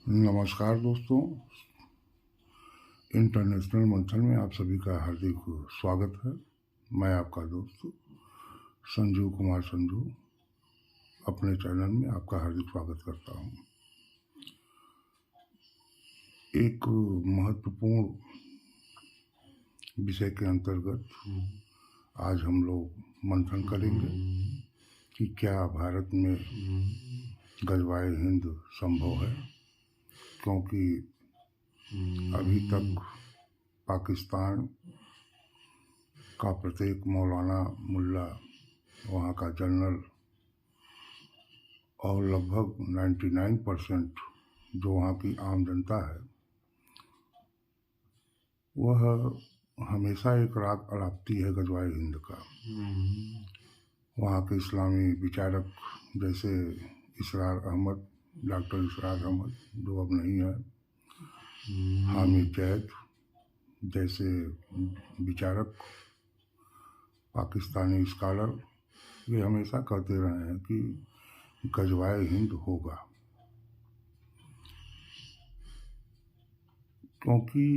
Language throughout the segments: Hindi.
नमस्कार दोस्तों, इंटरनेशनल मंथन में आप सभी का हार्दिक स्वागत है। मैं आपका दोस्त संजीव कुमार संजू अपने चैनल में आपका हार्दिक स्वागत करता हूं। एक महत्वपूर्ण विषय के अंतर्गत आज हम लोग मंथन करेंगे कि क्या भारत में गजवाए हिंद संभव है, क्योंकि अभी तक पाकिस्तान का प्रत्येक मौलाना, मुल्ला, वहाँ का जनरल और लगभग 99% जो वहाँ की आम जनता है, वह हमेशा एक राग अलापती है गजवाए हिंद का। वहाँ के इस्लामी विचारक जैसे इसरार अहमद, डॉक्टर इसरार अहमद जो अब नहीं है, हामिद जैद जैसे विचारक, पाकिस्तानी स्कॉलर, वे हमेशा कहते रहे हैं कि गजवाए हिंद होगा, क्योंकि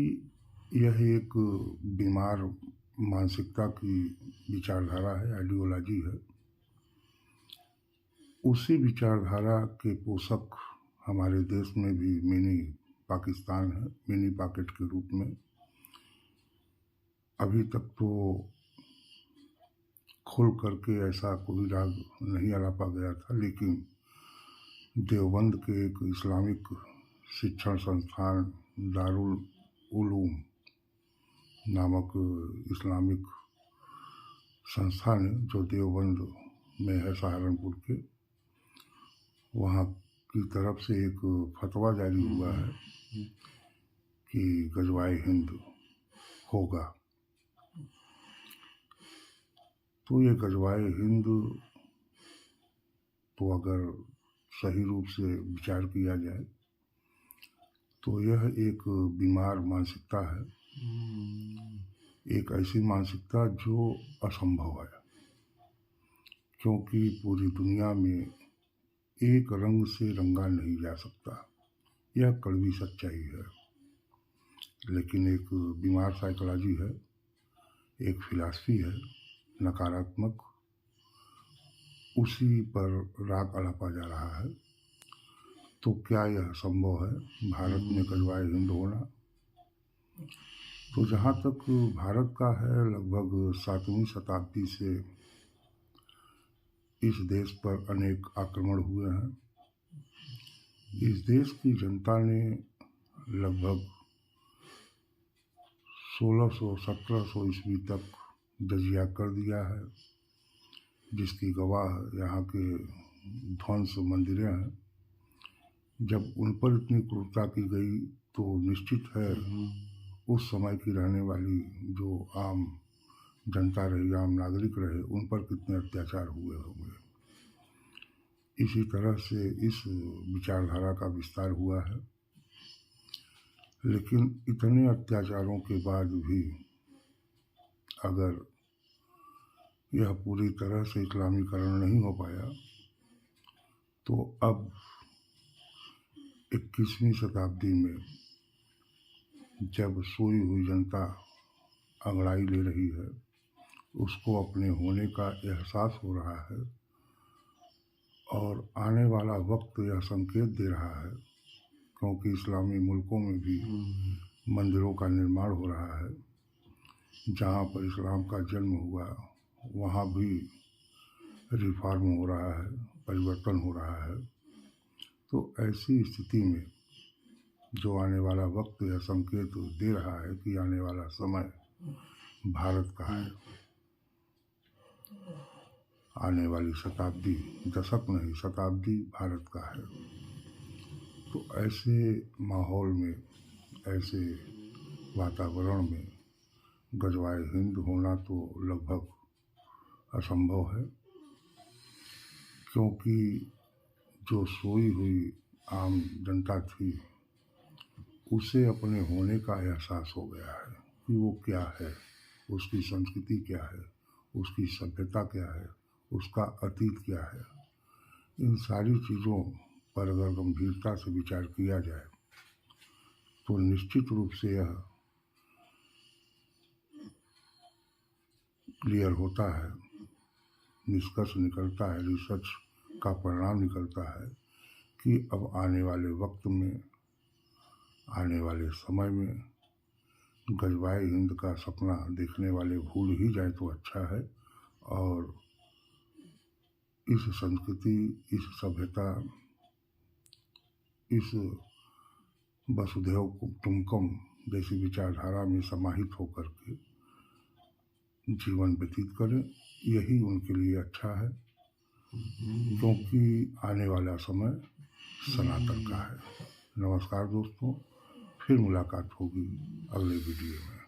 यह एक बीमार मानसिकता की विचारधारा है, आइडियोलॉजी है। उसी विचारधारा के पोषक हमारे देश में भी मिनी पाकिस्तान है, मिनी पॉकेट के रूप में। अभी तक तो खुल करके ऐसा कोई राग नहीं अलापा गया था, लेकिन देवबंद के एक इस्लामिक शिक्षण संस्थान दारुल उलूम नामक इस्लामिक संस्थान है जो देवबंद में है, सहारनपुर के, वहाँ की तरफ से एक फतवा जारी हुआ है कि गजवाए हिंद होगा। तो ये गजवाए हिंद तो अगर सही रूप से विचार किया जाए तो यह एक बीमार मानसिकता है, एक ऐसी मानसिकता जो असंभव है, क्योंकि पूरी दुनिया में एक रंग से रंगा नहीं जा सकता। यह कड़वी सच्चाई है, लेकिन एक बीमार साइकोलॉजी है, एक फिलॉसफी है नकारात्मक, उसी पर राग अलापा जा रहा है। तो क्या यह संभव है भारत में गजवाए हिंद होना? तो जहाँ तक भारत का है, लगभग 7वीं शताब्दी से इस देश पर अनेक आक्रमण हुए हैं। इस देश की जनता ने लगभग 1600-1700 ईस्वी तक जजिया कर दिया है, जिसकी गवाह यहाँ के ध्वंस मंदिरें हैं। जब उन पर इतनी क्रूरता की गई तो निश्चित है उस समय की रहने वाली जो आम जनता रही, आम नागरिक रहे, उन पर कितने अत्याचार हुए होंगे। इसी तरह से इस विचारधारा का विस्तार हुआ है, लेकिन इतने अत्याचारों के बाद भी अगर यह पूरी तरह से इस्लामीकरण नहीं हो पाया, तो अब 21वीं शताब्दी में जब सोई हुई जनता अंगड़ाई ले रही है, उसको अपने होने का एहसास हो रहा है, और आने वाला वक्त यह संकेत दे रहा है, क्योंकि इस्लामी मुल्कों में भी मंदिरों का निर्माण हो रहा है, जहाँ पर इस्लाम का जन्म हुआ वहाँ भी रिफॉर्म हो रहा है, परिवर्तन हो रहा है। तो ऐसी स्थिति में जो आने वाला वक्त यह संकेत दे रहा है कि आने वाला समय भारत का है, आने वाली शताब्दी, दशक नहीं शताब्दी भारत का है। तो ऐसे माहौल में, ऐसे वातावरण में गजवाए हिंद होना तो लगभग असंभव है, क्योंकि जो सोई हुई आम जनता थी उसे अपने होने का एहसास हो गया है कि वो क्या है, उसकी संस्कृति क्या है, उसकी सभ्यता क्या है, उसका अतीत क्या है। इन सारी चीज़ों पर अगर गंभीरता से विचार किया जाए तो निश्चित रूप से यह क्लियर होता है, निष्कर्ष निकलता है, रिसर्च का परिणाम निकलता है कि अब आने वाले वक्त में, आने वाले समय में गजवाए हिंद का सपना देखने वाले भूल ही जाए तो अच्छा है। और इस संस्कृति, इस सभ्यता, इस वसुधैव कुटुंबकम जैसी विचारधारा में समाहित होकर के जीवन व्यतीत करें, यही उनके लिए अच्छा है, क्योंकि आने वाला समय सनातन का है। नमस्कार दोस्तों, फिर मुलाकात होगी अगले वीडियो में।